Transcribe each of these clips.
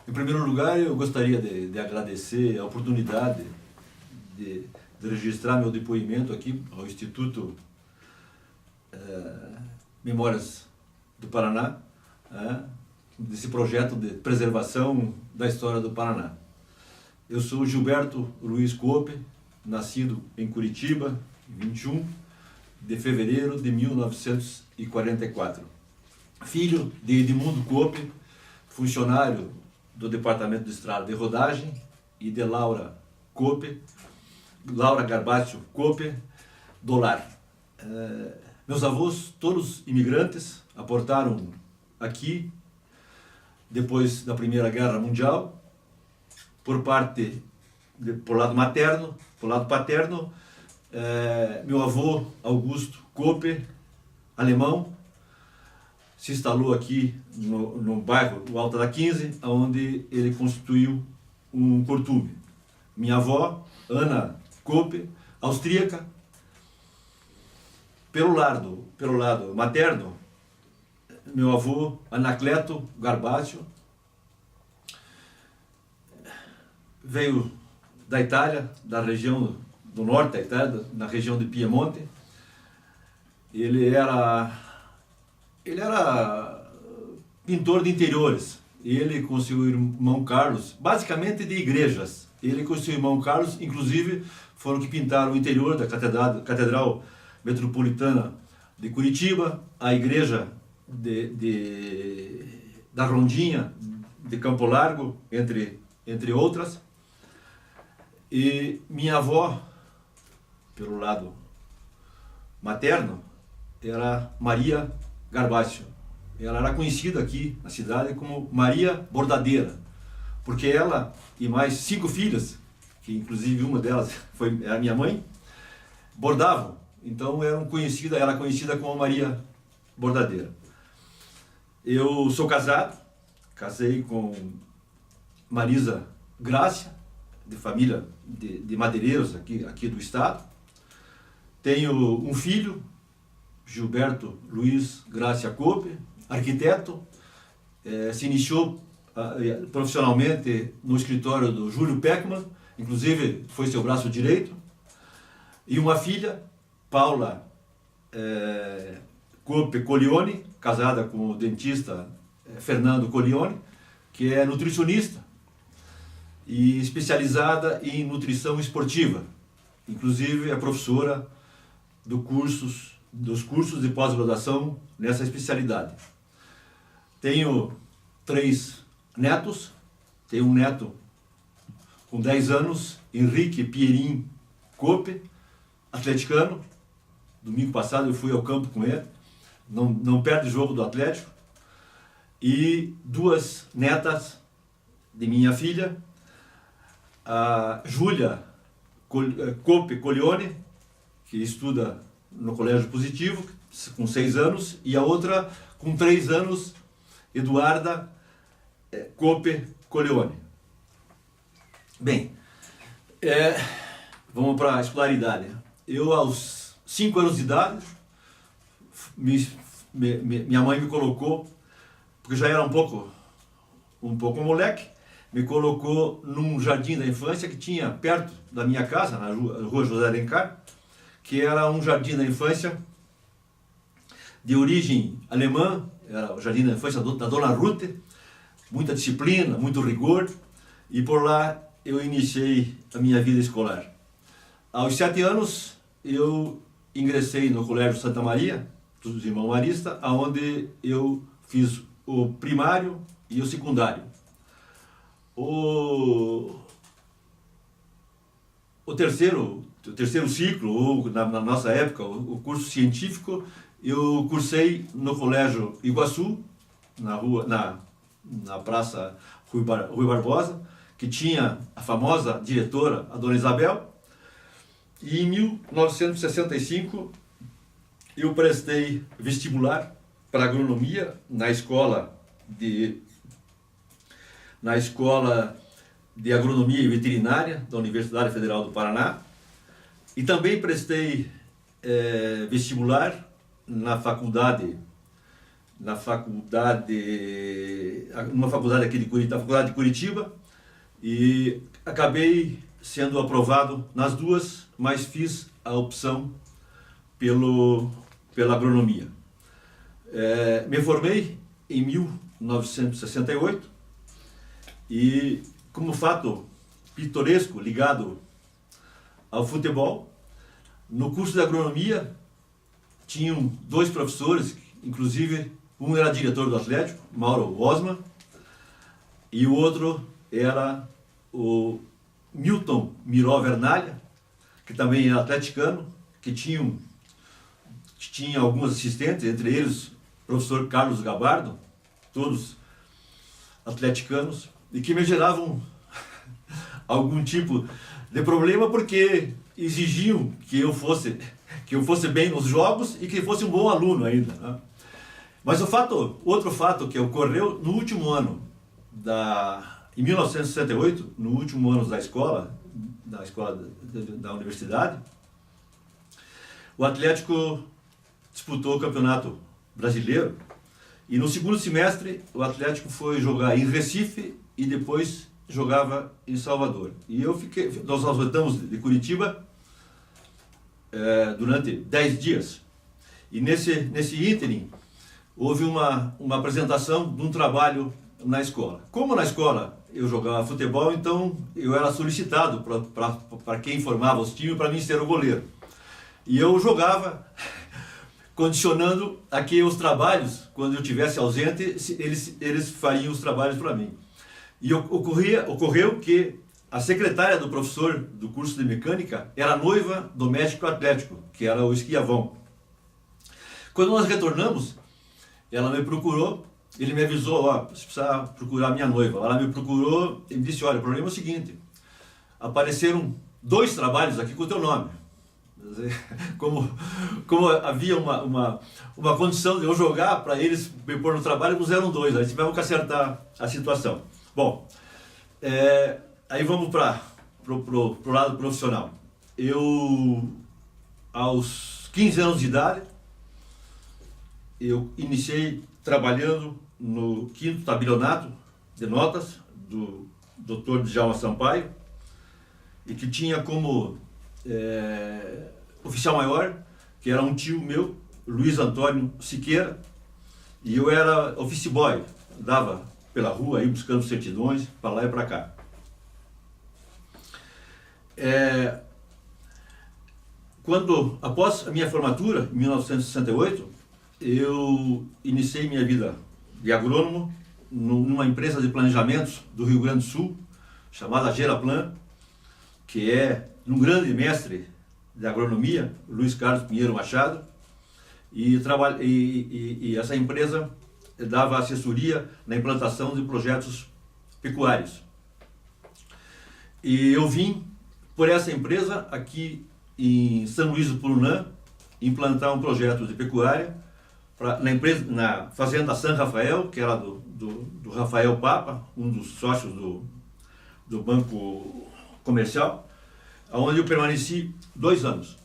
Em primeiro lugar, eu gostaria de agradecer a oportunidade de registrar meu depoimento aqui ao Instituto Memórias do Paraná, desse projeto de preservação da história do Paraná. Eu sou Gilberto Luiz Cope, nascido em Curitiba, em 21 de fevereiro de 1944. Filho de Edmundo Cope, funcionário do Departamento de Estrada de Rodagem, e de Laura Garbaccio Cope, do lar. Meus avós, todos imigrantes, aportaram aqui depois da Primeira Guerra Mundial, por lado materno. Por lado paterno, meu avô Augusto Cope, alemão, se instalou aqui no bairro do Alto da 15, onde ele constituiu um curtume. Minha avó, Ana Cope, austríaca. Pelo lado materno, meu avô Anacleto Garbaccio veio da Itália, da região do norte da Itália, na região de Piemonte. Ele era pintor de interiores. Ele com seu irmão Carlos, basicamente de igrejas. Ele com seu irmão Carlos, inclusive, foram que pintaram o interior da Catedral Metropolitana de Curitiba, a igreja da Rondinha de Campo Largo, entre outras. E minha avó, pelo lado materno, era Maria Garbaccio. Ela era conhecida aqui na cidade como Maria Bordadeira, porque ela e mais 5 filhas, que inclusive uma delas era minha mãe, bordavam. Então era conhecida como Maria Bordadeira. Eu sou casei com Marisa Grácia, de família de madeireiros aqui do estado. Tenho um filho, Gilberto Luiz Grácia Cope, arquiteto, se iniciou profissionalmente no escritório do Júlio Peckman, inclusive foi seu braço direito, e uma filha, Paula Cope Colione, casada com o dentista Fernando Colione, que é nutricionista e especializada em nutrição esportiva, inclusive é professora dos cursos de pós-graduação nessa especialidade. Tenho 3 netos. Tenho um neto com 10 anos, Henrique Pierin Cope, atleticano. Domingo passado eu fui ao campo com ele, não perde jogo do Atlético. E 2 netas de minha filha, a Júlia Cope Colione, que estuda no Colégio Positivo, com 6 anos, e a outra com 3 anos, Eduarda Cope Colione. Bem, vamos para a escolaridade. Eu, aos 5 anos de idade, minha mãe me colocou, porque já era um pouco moleque, me colocou num jardim da infância que tinha perto da minha casa, na rua José Alencar, que era um jardim da infância de origem alemã. Era o jardim da infância da Dona Ruth, muita disciplina, muito rigor, e por lá eu iniciei a minha vida escolar. Aos 7 anos eu ingressei no Colégio Santa Maria, dos Irmãos Marista, onde eu fiz o primário e o secundário. O terceiro ciclo, ou na nossa época, o curso científico, eu cursei no Colégio Iguaçu, na Praça Rui Barbosa, que tinha a famosa diretora, a Dona Isabel. E em 1965 eu prestei vestibular para agronomia na escola de agronomia e veterinária da Universidade Federal do Paraná, e também prestei vestibular na Faculdade numa faculdade aqui de Curitiba, na faculdade de Curitiba, e acabei sendo aprovado nas duas, mas fiz a opção pela agronomia. Me formei em 1968 e, como fato pitoresco ligado ao futebol, no curso de agronomia tinham dois professores, inclusive um era diretor do Atlético, Mauro Osman, e o outro era o Milton Miró Vernalha, que também era atleticano, que tinha alguns assistentes, entre eles o professor Carlos Gabardo, todos atleticanos, e que me geravam algum tipo de problema porque exigiam que eu fosse bem nos jogos e que fosse um bom aluno ainda, né? Mas outro fato que ocorreu no último ano em 1968, no último ano da escola da universidade, o Atlético disputou o Campeonato Brasileiro e no segundo semestre o Atlético foi jogar em Recife e depois jogava em Salvador. E nós voltamos de Curitiba durante 10 dias. E nesse ínterim houve uma apresentação de um trabalho na escola. Como na escola eu jogava futebol, então eu era solicitado para quem formava os times para mim ser o goleiro. E eu jogava condicionando a que os trabalhos, quando eu estivesse ausente, eles fariam os trabalhos para mim. E ocorreu que a secretária do professor do curso de mecânica era noiva do médico atlético, que era o Esquiavão. Quando nós retornamos, ela me procurou, ele me avisou, você precisa procurar minha noiva. Ela me procurou e me disse, olha, o problema é o seguinte, apareceram 2 trabalhos aqui com o teu nome. Como havia uma condição de eu jogar para eles me pôr no trabalho, puseram 2, aí tivemos que acertar a situação. Bom, aí vamos para o lado profissional. Eu, aos 15 anos de idade, eu iniciei trabalhando no 5º tabelionato de notas do Dr. Djalma Sampaio, e que tinha como oficial maior, que era um tio meu, Luiz Antônio Siqueira, e eu era office boy, andava pela rua aí buscando certidões para lá e para cá. Após a minha formatura, em 1968, eu iniciei minha vida de agrônomo numa empresa de planejamentos do Rio Grande do Sul, chamada Geraplan, que é um grande mestre de agronomia, Luiz Carlos Pinheiro Machado, e essa empresa dava assessoria na implantação de projetos pecuários. E eu vim por essa empresa aqui em São Luís do Purunã implantar um projeto de pecuária na fazenda San Rafael, que era do Rafael Papa, um dos sócios do Banco Comercial, onde eu permaneci 2 anos.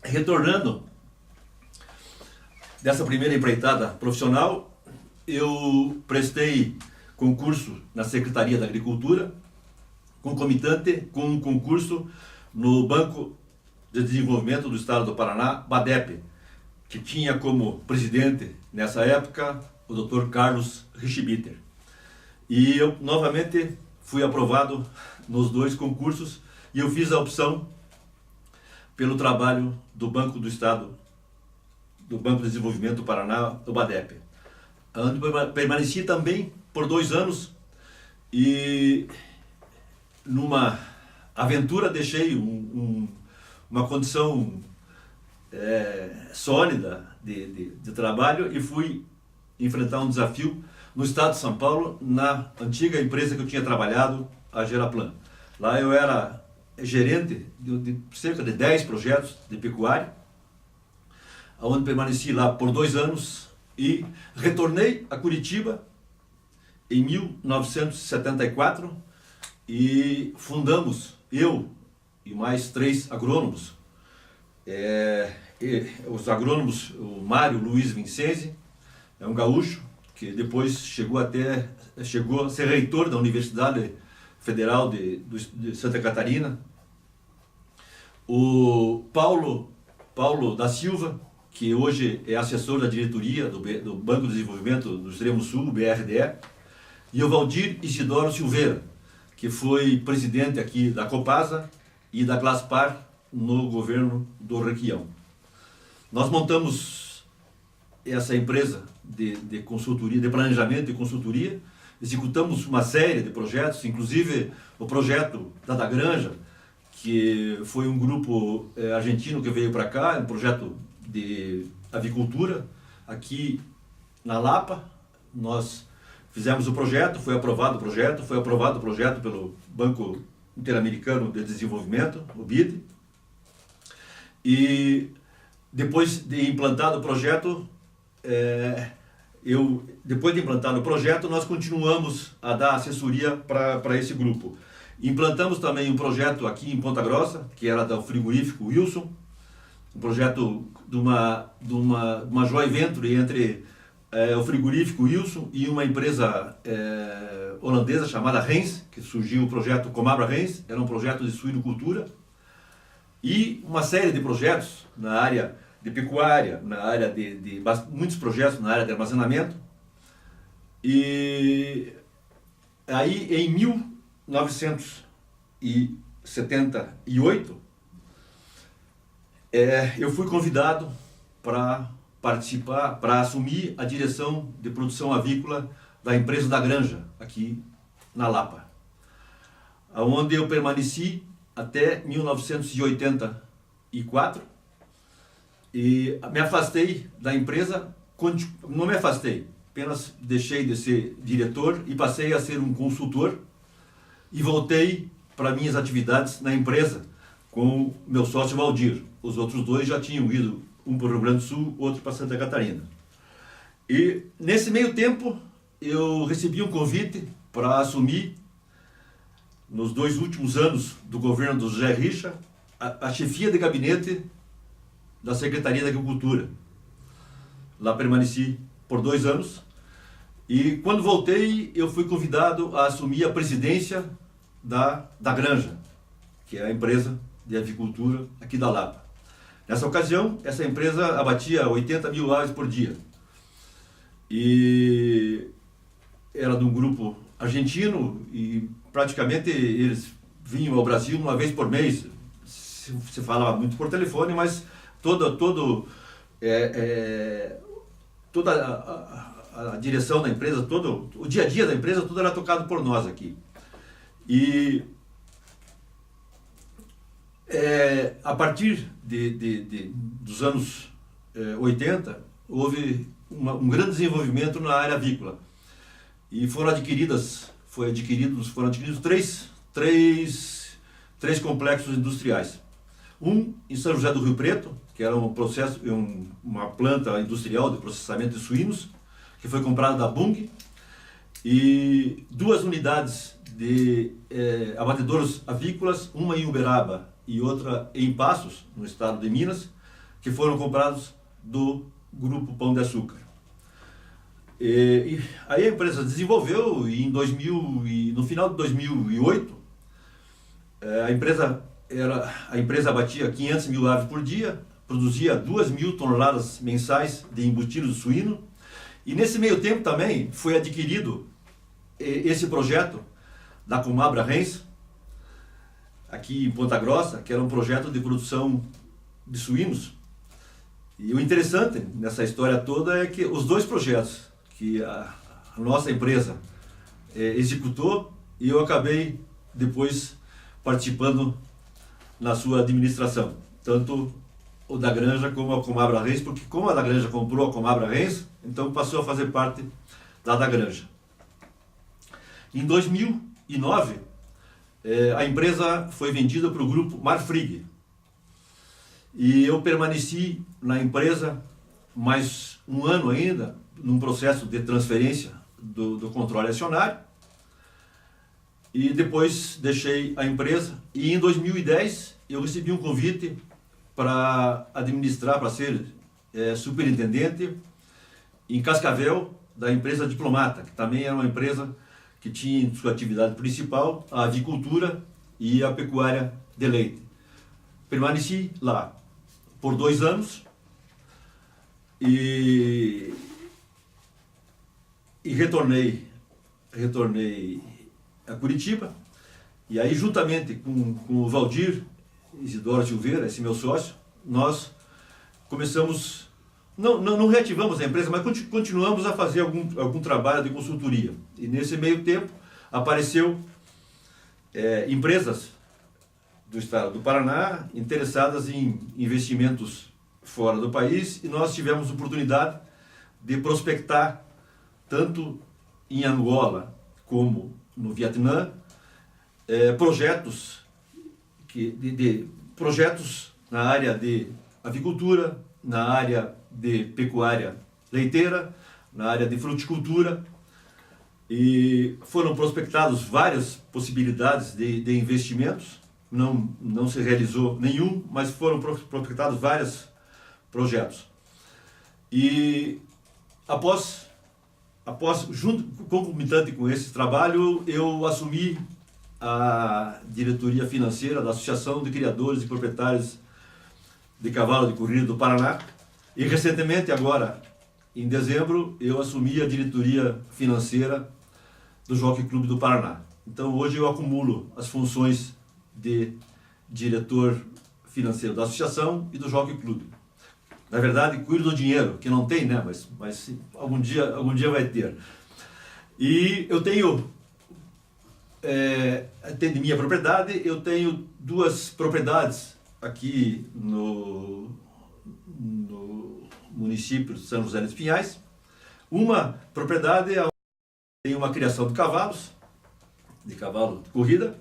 Retornando dessa primeira empreitada profissional, eu prestei concurso na Secretaria da Agricultura, concomitante com um concurso no Banco de Desenvolvimento do Estado do Paraná, BADEP, que tinha como presidente, nessa época, o Dr. Carlos Richibiter. E eu, novamente, fui aprovado nos 2 concursos e eu fiz a opção pelo trabalho do Banco do Estado, do Banco de Desenvolvimento do Paraná, do BADEP, onde permaneci também por 2 anos e numa aventura deixei uma condição sólida de trabalho e fui enfrentar um desafio no estado de São Paulo, na antiga empresa que eu tinha trabalhado, a Geraplan. Lá eu era gerente de cerca de 10 projetos de pecuária, onde permaneci lá por 2 anos e retornei a Curitiba em 1974 e fundamos, eu e mais 3 agrônomos, os agrônomos, o Mário Luiz Vincenzi, é um gaúcho que depois chegou a ser reitor da Universidade Federal de Santa Catarina. O Paulo da Silva, que hoje é assessor da diretoria do Banco de Desenvolvimento do Extremo Sul, BRDE, e o Valdir Isidoro Silveira, que foi presidente aqui da Copasa e da Glaspar no governo do Requião. Nós montamos essa empresa de consultoria, de planejamento e consultoria, executamos uma série de projetos, inclusive o projeto da Granja, que foi um grupo argentino que veio para cá, um projeto de avicultura, aqui na Lapa. Nós fizemos o projeto, foi aprovado o projeto pelo Banco Interamericano de Desenvolvimento, o BID, e depois de implantado o projeto, nós continuamos a dar assessoria para esse grupo. Implantamos também um projeto aqui em Ponta Grossa, que era do frigorífico Wilson, um projeto de uma joint venture entre o frigorífico Wilson e uma empresa holandesa chamada Rens, que surgiu o projeto Comabra Rens, era um projeto de suinocultura, e uma série de projetos na área de pecuária, na área muitos projetos na área de armazenamento. E aí em 1978 eu fui convidado para participar, para assumir a direção de produção avícola da empresa da Granja, aqui na Lapa, onde eu permaneci até 1984 e me afastei da empresa. Não me afastei, apenas deixei de ser diretor e passei a ser um consultor e voltei para minhas atividades na empresa com meu sócio Valdir. Os outros dois já tinham ido, um para o Rio Grande do Sul, outro para Santa Catarina. E nesse meio tempo eu recebi um convite para assumir, nos 2 últimos anos do governo do José Richa, a chefia de gabinete da Secretaria da Agricultura. Lá permaneci por 2 anos e quando voltei eu fui convidado a assumir a presidência da Granja, que é a empresa de avicultura aqui da Lapa. Nessa ocasião, essa empresa abatia 80 mil aves por dia. E era de um grupo argentino e praticamente eles vinham ao Brasil uma vez por mês. Se falava muito por telefone, mas toda a direção da empresa, todo o dia a dia da empresa, tudo era tocado por nós aqui. E a partir dos anos 80, houve um grande desenvolvimento na área avícola. E foram adquiridos três complexos industriais. Um em São José do Rio Preto, que era uma planta industrial de processamento de suínos, que foi comprada da Bunge, e 2 unidades de abatedouros avícolas, uma em Uberaba e outra em Passos, no estado de Minas, que foram comprados do Grupo Pão de Açúcar. E aí a empresa desenvolveu e no final de 2008 a empresa abatia 500 mil aves por dia, produzia 2.000 toneladas mensais de embutido suíno, e nesse meio tempo também foi adquirido esse projeto da Comabra Rens, aqui em Ponta Grossa, que era um projeto de produção de suínos. E o interessante nessa história toda é que os 2 projetos que a nossa empresa executou, e eu acabei depois participando na sua administração, tanto o da Granja como a Comabra Rens, porque como a da Granja comprou a Comabra Rens, então passou a fazer parte da Granja. Em 2009, a empresa foi vendida para o grupo Marfrig, e eu permaneci na empresa mais um ano ainda, num processo de transferência do controle acionário, e depois deixei a empresa, e em 2010 eu recebi um convite para administrar, para ser superintendente em Cascavel, da empresa Diplomata, que também era uma empresa que tinha em sua atividade principal a avicultura e a pecuária de leite. Permaneci lá por 2 anos e retornei a Curitiba, e aí juntamente com o Valdir Isidoro Silveira, esse meu sócio, nós começamos, não reativamos a empresa, mas continuamos a fazer algum trabalho de consultoria. E nesse meio tempo apareceu empresas do estado do Paraná interessadas em investimentos fora do país, e nós tivemos oportunidade de prospectar tanto em Angola como no Vietnã projetos projetos na área de avicultura, na área de pecuária leiteira, na área de fruticultura, e foram prospectados várias possibilidades de investimentos. Não se realizou nenhum, mas foram prospectados vários projetos. E concomitante com esse trabalho, eu assumi a diretoria financeira da Associação de Criadores e Proprietários de Cavalo de Corrida do Paraná, e recentemente, agora em dezembro, eu assumi a diretoria financeira do Jockey Clube do Paraná. Então hoje eu acumulo as funções de diretor financeiro da associação e do Jockey Clube. Na verdade, cuido do dinheiro, que não tem, né? Mas algum dia vai ter. E eu tenho, de minha propriedade, eu tenho 2 propriedades aqui no município de São José dos Pinhais. Uma propriedade tem uma criação de cavalos, de cavalo de corrida,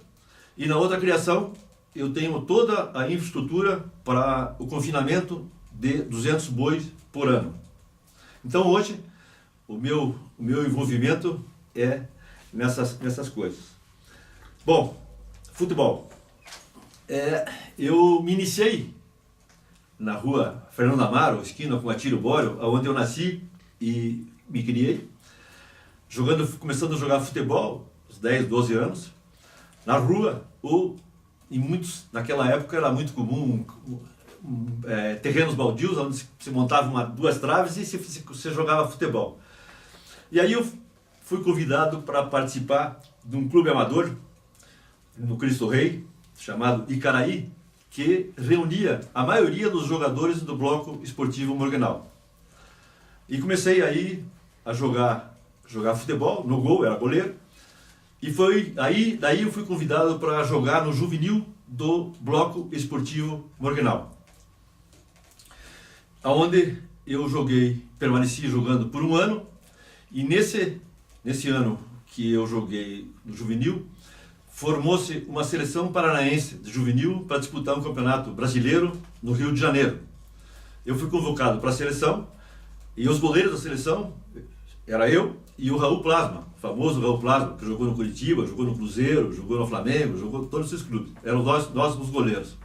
e na outra criação eu tenho toda a infraestrutura para o confinamento de 200 bois por ano. Então hoje o meu envolvimento é nessas coisas. Bom, futebol. Eu me iniciei na rua Fernando Amaro, esquina com Atílio Bório, onde eu nasci e me criei, começando a jogar futebol aos 10, 12 anos, na rua, ou naquela época era muito comum terrenos baldios, onde se montava 2 traves e você jogava futebol. E aí eu fui convidado para participar de um clube amador no Cristo Rei, chamado Icaraí, que reunia a maioria dos jogadores do Bloco Esportivo Morganal. E comecei aí a jogar futebol, no gol, era goleiro, e daí eu fui convidado para jogar no juvenil do Bloco Esportivo Morganal, onde eu permaneci jogando por 1 ano, e nesse ano que eu joguei no juvenil, formou-se uma seleção paranaense de juvenil para disputar um campeonato brasileiro no Rio de Janeiro. Eu fui convocado para a seleção, e os goleiros da seleção era eu e o Raul Plasma, o famoso Raul Plasma, que jogou no Curitiba, jogou no Cruzeiro, jogou no Flamengo, jogou em todos esses clubes. Eram nós os goleiros.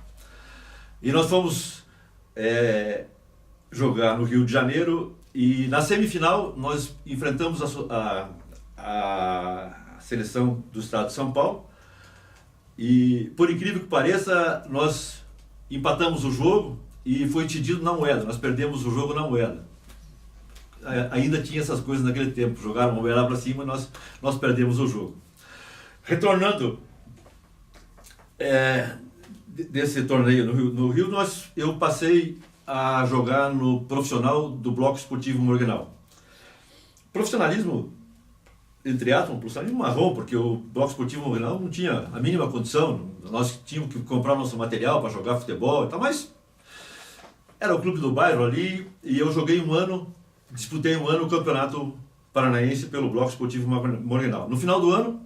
E nós fomos jogar no Rio de Janeiro, e na semifinal nós enfrentamos a seleção do estado de São Paulo, e por incrível que pareça, nós empatamos o jogo e foi decidido na moeda, nós perdemos o jogo na moeda. Ainda tinha essas coisas naquele tempo, jogaram uma moeda para cima e nós perdemos o jogo. Retornando desse torneio no Rio, eu passei a jogar no profissional do Bloco Esportivo Morganal. Profissionalismo, entre aspas, um profissionalismo marrom, porque o Bloco Esportivo Morganal não tinha a mínima condição, nós tínhamos que comprar nosso material para jogar futebol e tal, mas era o clube do bairro ali, e eu joguei 1 ano, disputei 1 ano o Campeonato Paranaense pelo Bloco Esportivo Morganal. No final do ano,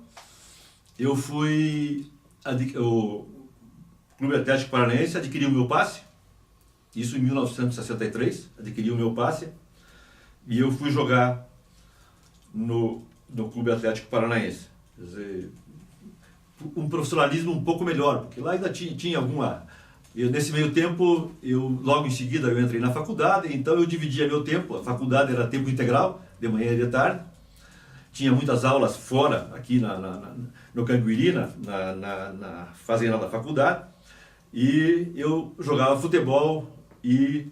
o Clube Atlético Paranaense adquiriu o meu passe, isso em 1963, adquiriu o meu passe, e eu fui jogar no Clube Atlético Paranaense. Quer dizer, um profissionalismo um pouco melhor, porque lá ainda tinha Nesse meio tempo, logo em seguida eu entrei na faculdade, então eu dividia meu tempo. A faculdade era tempo integral, de manhã e de tarde. Tinha muitas aulas fora, aqui no Canguiri, na fazenda da faculdade. E eu jogava futebol e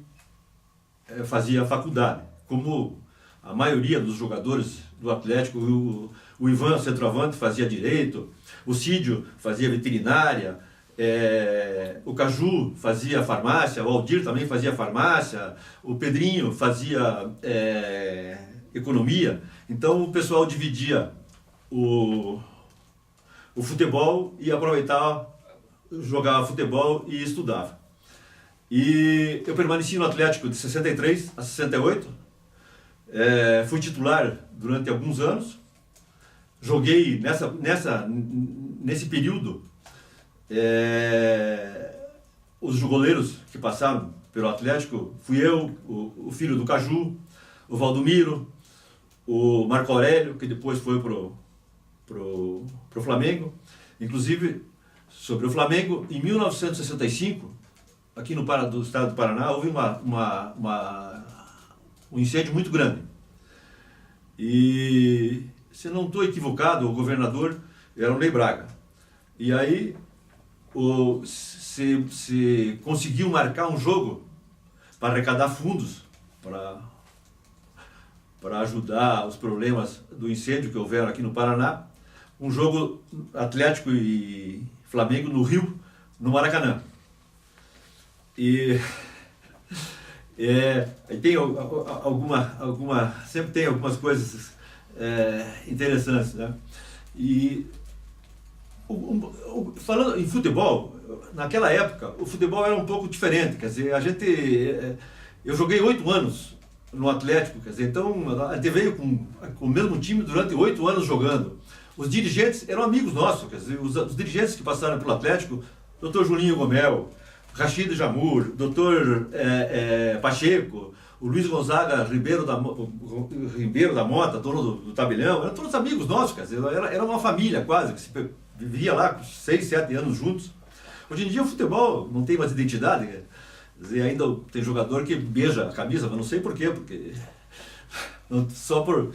fazia faculdade. Como a maioria dos jogadores do Atlético, o Ivan, centroavante, fazia direito, o Cídio fazia veterinária, o Caju fazia farmácia, o Aldir também fazia farmácia, o Pedrinho fazia economia. Então o pessoal dividia o futebol e aproveitava, jogava futebol e estudava. E eu permaneci no Atlético de 63 a 68, fui titular durante alguns anos, joguei nesse período, os goleiros que passaram pelo Atlético, fui eu, o filho do Caju, o Valdomiro, o Marco Aurélio, que depois foi pro Flamengo. Inclusive, sobre o Flamengo, em 1965, aqui no estado do Paraná, houve um incêndio muito grande. E, se não estou equivocado, o governador era o Ney Braga. E aí, se conseguiu marcar um jogo para arrecadar fundos para ajudar os problemas do incêndio que houveram aqui no Paraná, um jogo Atlético e Flamengo no Rio, no Maracanã. E tem sempre tem algumas coisas interessantes, né? E falando em futebol, naquela época o futebol era um pouco diferente, quer dizer, eu joguei 8 anos no Atlético, quer dizer, então a gente veio com o mesmo time durante 8 anos jogando. Os dirigentes eram amigos nossos, quer dizer, os dirigentes que passaram pelo Atlético, Dr. Julinho Gomel, Rachid Jamur, Dr. Pacheco, o Luiz Gonzaga Ribeiro da Mota, dono do Tabelião, eram todos amigos nossos, quer dizer, era uma família quase, que se vivia lá com 6, 7 anos juntos. Hoje em dia o futebol não tem mais identidade, quer dizer, ainda tem jogador que beija a camisa, mas não sei porquê, porque só por...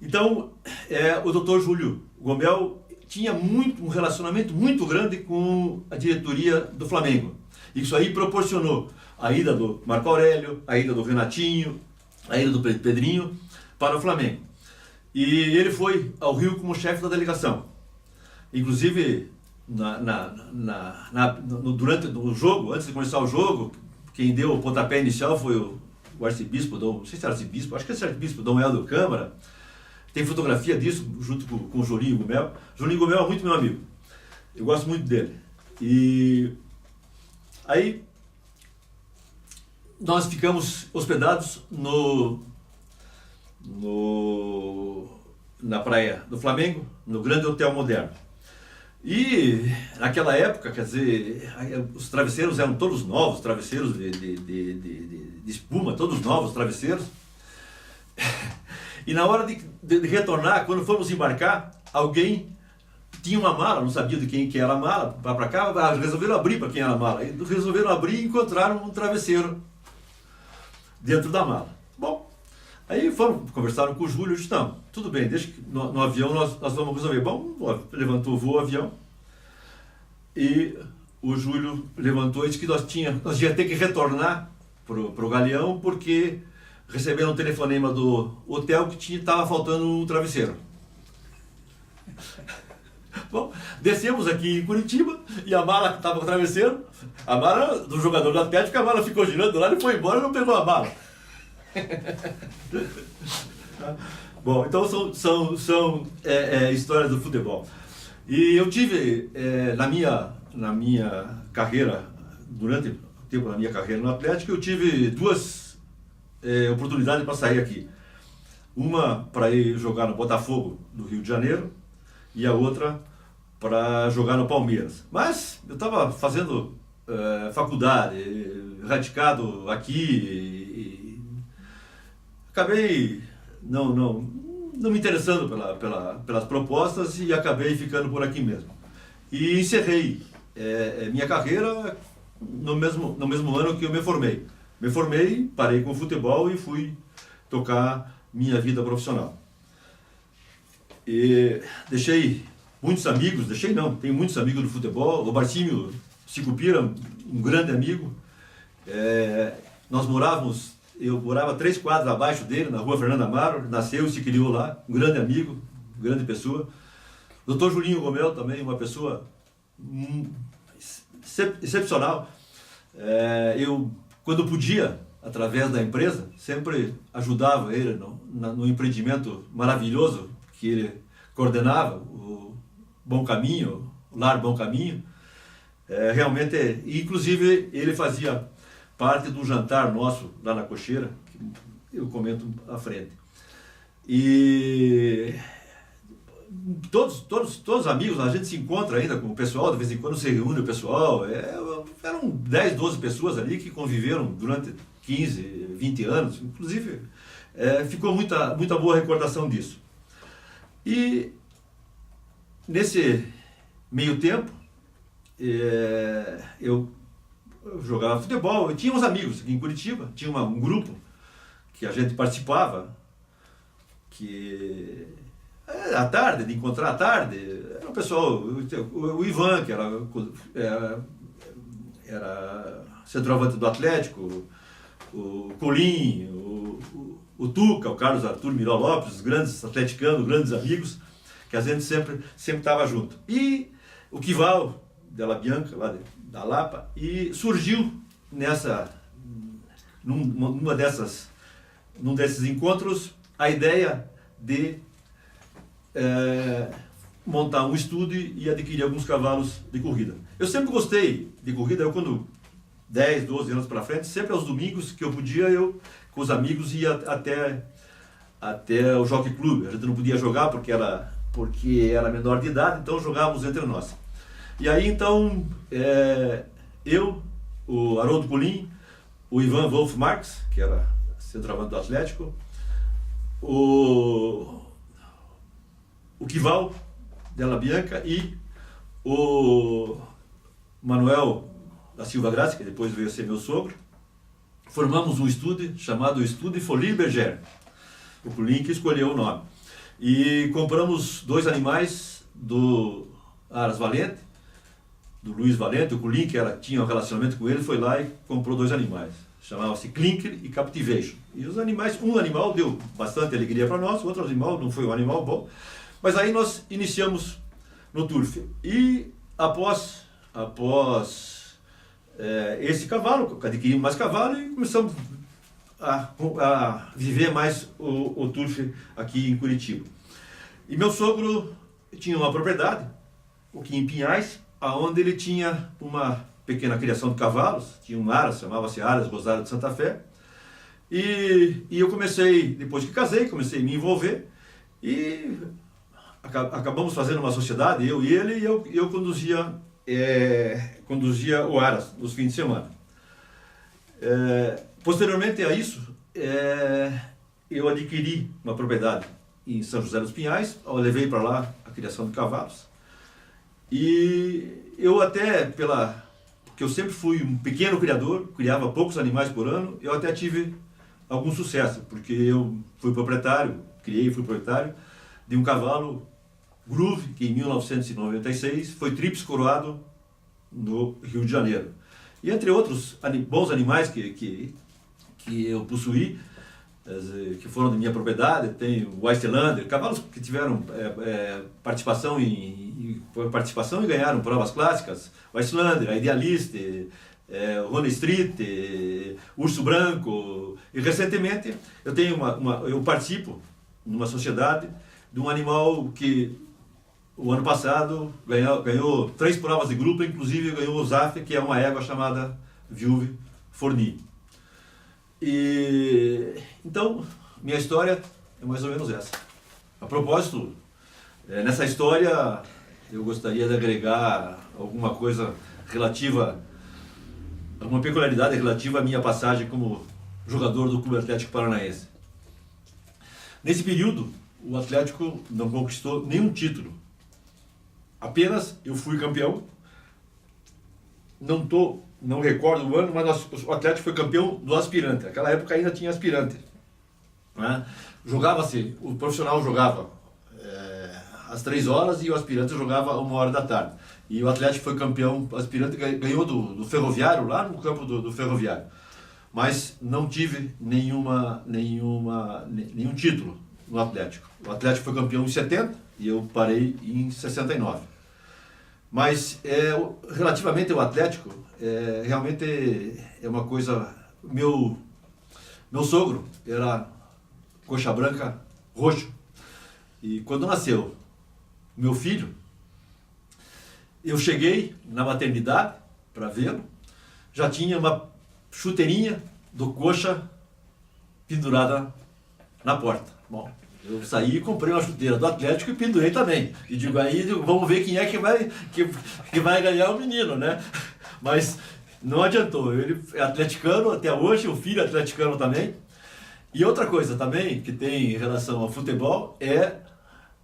Então, o Dr. Júlio Gomel tinha um relacionamento muito grande com a diretoria do Flamengo. Isso aí proporcionou a ida do Marco Aurélio, a ida do Renatinho, a ida do Pedrinho para o Flamengo. E ele foi ao Rio como chefe da delegação. Inclusive, durante o jogo, antes de começar o jogo, quem deu o pontapé inicial foi o arcebispo, não sei se era arcebispo, acho que é arcebispo, Dom Helder Câmara. Tem fotografia disso, junto com o Julinho Gomel. Julinho Gomel é muito meu amigo. Eu gosto muito dele. E aí, nós ficamos hospedados na praia do Flamengo, no Grande Hotel Moderno. E naquela época, quer dizer, os travesseiros eram todos novos, travesseiros de espuma, todos novos travesseiros. E na hora de retornar, quando fomos embarcar, alguém tinha uma mala, não sabia de quem que era a mala, para cá, resolveram abrir para quem era a mala. Resolveram abrir e encontraram um travesseiro dentro da mala. Bom, aí conversaram com o Júlio e disse, não, tudo bem, deixa que no avião nós vamos resolver. Bom, levantou o voo, o avião, e o Júlio levantou e disse que nós ia ter que retornar para o Galeão, porque receberam um telefonema do hotel que estava faltando um travesseiro. Bom, descemos aqui em Curitiba e a mala que estava com o travesseiro, a mala do jogador do Atlético, a mala ficou girando lá, ele foi embora e não pegou a mala. Bom, então são histórias do futebol. E eu tive na minha carreira, durante o tempo da minha carreira no Atlético, eu tive duas oportunidades para sair aqui. Uma para ir jogar no Botafogo do Rio de Janeiro e a outra para jogar no Palmeiras. Mas eu estava fazendo faculdade, radicado aqui, e acabei não me interessando pelas propostas e acabei ficando por aqui mesmo. E encerrei minha carreira no mesmo ano que eu me formei. Me formei, parei com o futebol e fui tocar minha vida profissional. E deixei muitos amigos, tenho muitos amigos do futebol. O Barcímio Sicupira, um grande amigo. Eu morava 3 quadras abaixo dele, na rua Fernando Amaro, nasceu e se criou lá, um grande amigo, grande pessoa. Dr. Julinho Romeu também, uma pessoa excepcional. Eu, quando podia, através da empresa, sempre ajudava ele no empreendimento maravilhoso que ele coordenava, o Bom Caminho, o Lar Bom Caminho. Realmente, inclusive, ele fazia parte do jantar nosso lá na Cocheira, que eu comento à frente. E todos os amigos, a gente se encontra ainda com o pessoal, de vez em quando se reúne o pessoal. Eram 10, 12 pessoas ali que conviveram durante 15, 20 anos. Inclusive, ficou muita boa recordação disso. E nesse meio tempo, eu jogava futebol. Eu tinha uns amigos aqui em Curitiba, tinha um grupo que a gente participava, que à tarde, de encontrar à tarde, era o pessoal, o Ivan, que era centroavante do Atlético, o Colim, o Tuca, o Carlos Arthur Miró Lopes, os grandes atleticanos, grandes amigos, que a gente sempre estava junto. E o Kival Della Bianca, lá da Lapa, e surgiu num desses encontros a ideia de montar um estúdio e adquirir alguns cavalos de corrida. Eu sempre gostei de corrida. Eu, quando 10, 12 anos para frente, sempre aos domingos que eu podia, eu com os amigos ia até o Jockey Club. A gente não podia jogar porque era menor de idade, então jogávamos entre nós. E aí então eu, o Haroldo Colim, o Ivan Wolf Marx, que era centroavante do Atlético, o Kival Della Bianca e o Manuel da Silva Graça, que depois veio a ser meu sogro, formamos um estúdio chamado Estúdio Folie Bergère. O Colim que escolheu o nome. E compramos 2 animais do Aras Valente, do Luiz Valente. O Colim, que tinha um relacionamento com ele, foi lá e comprou 2 animais. Chamava-se Clinker e Captivation. E os animais, um animal deu bastante alegria para nós, o outro animal não foi um animal bom. Mas aí nós iniciamos no turf. E após esse cavalo, adquirimos mais cavalo e começamos a viver mais o turf aqui em Curitiba. E meu sogro tinha uma propriedade, aqui em Pinhais, onde ele tinha uma pequena criação de cavalos, tinha um Aras, chamava-se Aras Rosário de Santa Fé. E eu comecei, depois que casei, comecei a me envolver e acabamos fazendo uma sociedade, eu e ele, e eu conduzia o Aras nos fins de semana. Posteriormente a isso, eu adquiri uma propriedade em São José dos Pinhais, eu levei para lá a criação de cavalos. E eu até, porque eu sempre fui um pequeno criador, criava poucos animais por ano, eu até tive algum sucesso, porque eu fui proprietário de um cavalo Groove, que em 1996 foi tríplice coroado no Rio de Janeiro. E entre outros bons animais que eu possuí, que foram de minha propriedade, tem o Weistelander, cavalos que tiveram participação e ganharam provas clássicas, o Weistelander, a Idealiste, Rony Street, Urso Branco. E recentemente eu participo numa sociedade de um animal que o ano passado ganhou 3 provas de grupo, inclusive ganhou o ZAF, que é uma égua chamada Viuve Forni. E então, minha história é mais ou menos essa. A propósito, nessa história eu gostaria de agregar alguma coisa relativa, alguma peculiaridade relativa à minha passagem como jogador do Clube Atlético Paranaense. Nesse período, o Atlético não conquistou nenhum título. Apenas eu fui campeão não recordo o ano, mas o Atlético foi campeão do aspirante. Naquela época ainda tinha aspirante, né? Jogava-se, o profissional jogava às 3 horas e o aspirante jogava 1 hora da tarde. E o Atlético foi campeão, o aspirante ganhou do Ferroviário, lá no campo do Ferroviário. Mas não tive nenhum título no Atlético. O Atlético foi campeão em 70 e eu parei em 69. Mas relativamente ao Atlético, realmente é uma coisa... Meu sogro era coxa branca roxo. E quando nasceu meu filho, eu cheguei na maternidade para vê-lo, já tinha uma chuteirinha do coxa pendurada na porta. Bom, eu saí e comprei uma chuteira do Atlético e pendurei também. E digo, vamos ver quem é que vai ganhar o menino, né? Mas não adiantou. Ele é atleticano até hoje, o filho é atleticano também. E outra coisa também que tem em relação ao futebol é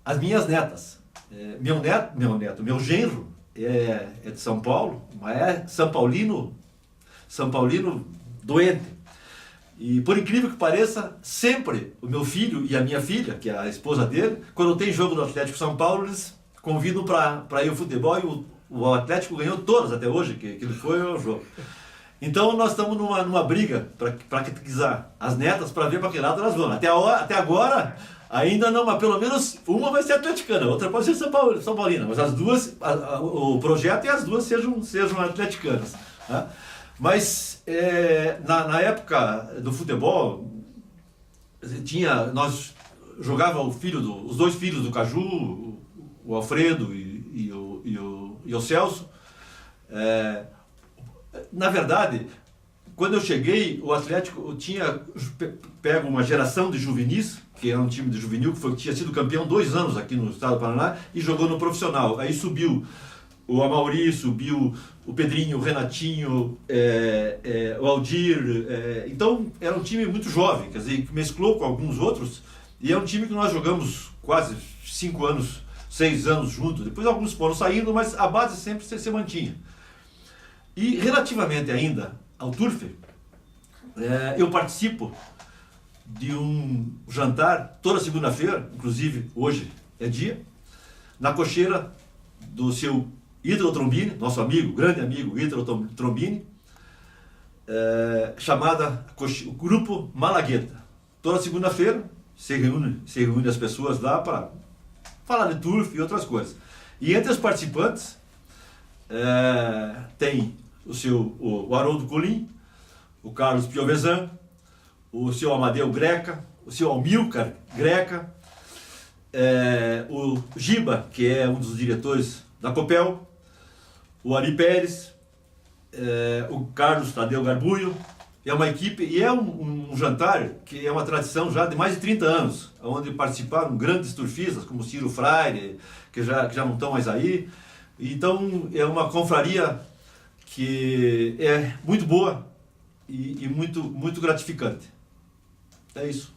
as minhas netas. Meu genro é de São Paulo, mas é São Paulino doente. E por incrível que pareça, sempre o meu filho e a minha filha, que é a esposa dele, quando tem jogo do Atlético São Paulo, eles convidam para ir ao futebol e o Atlético ganhou todas até hoje, que foi o jogo. Então nós estamos numa briga para catequizar as netas para ver para que lado elas vão. Até agora ainda não, mas pelo menos uma vai ser atleticana, a outra pode ser São Paulina, mas as duas, o projeto é as duas sejam atleticanas, né? Mas na época do futebol, nós jogava os 2 filhos do Caju, o Alfredo e o Celso. Na verdade, quando eu cheguei, o Atlético tinha pego uma geração de juvenis, que era um time de juvenil, que tinha sido campeão 2 anos aqui no estado do Paraná, e jogou no profissional. Aí subiu o Amauri, subiu o Pedrinho, o Renatinho, o Aldir. Então era um time muito jovem, quer dizer, que mesclou com alguns outros, e é um time que nós jogamos quase 5 anos, 6 anos juntos. Depois alguns foram saindo, mas a base sempre se mantinha. E relativamente ainda ao Turf, eu participo de um jantar toda segunda-feira, inclusive hoje é dia, na cocheira do seu Ítalo Trombini, nosso amigo, grande amigo Ítalo Trombini, chamada o Grupo Malagueta. Toda segunda-feira se reúne as pessoas lá para falar de Turf e outras coisas. E entre os participantes tem o Haroldo Colim, o Carlos Piovesan, o seu Amadeu Greca, o seu Almilcar Greca, o Giba, que é um dos diretores da Copel, o Ari Pérez, o Carlos Tadeu Garbulho. É uma equipe e é um jantar que é uma tradição já de mais de 30 anos, onde participaram grandes turfistas como Ciro Freire, que já não estão mais aí. Então é uma confraria que é muito boa e muito, muito gratificante. É isso.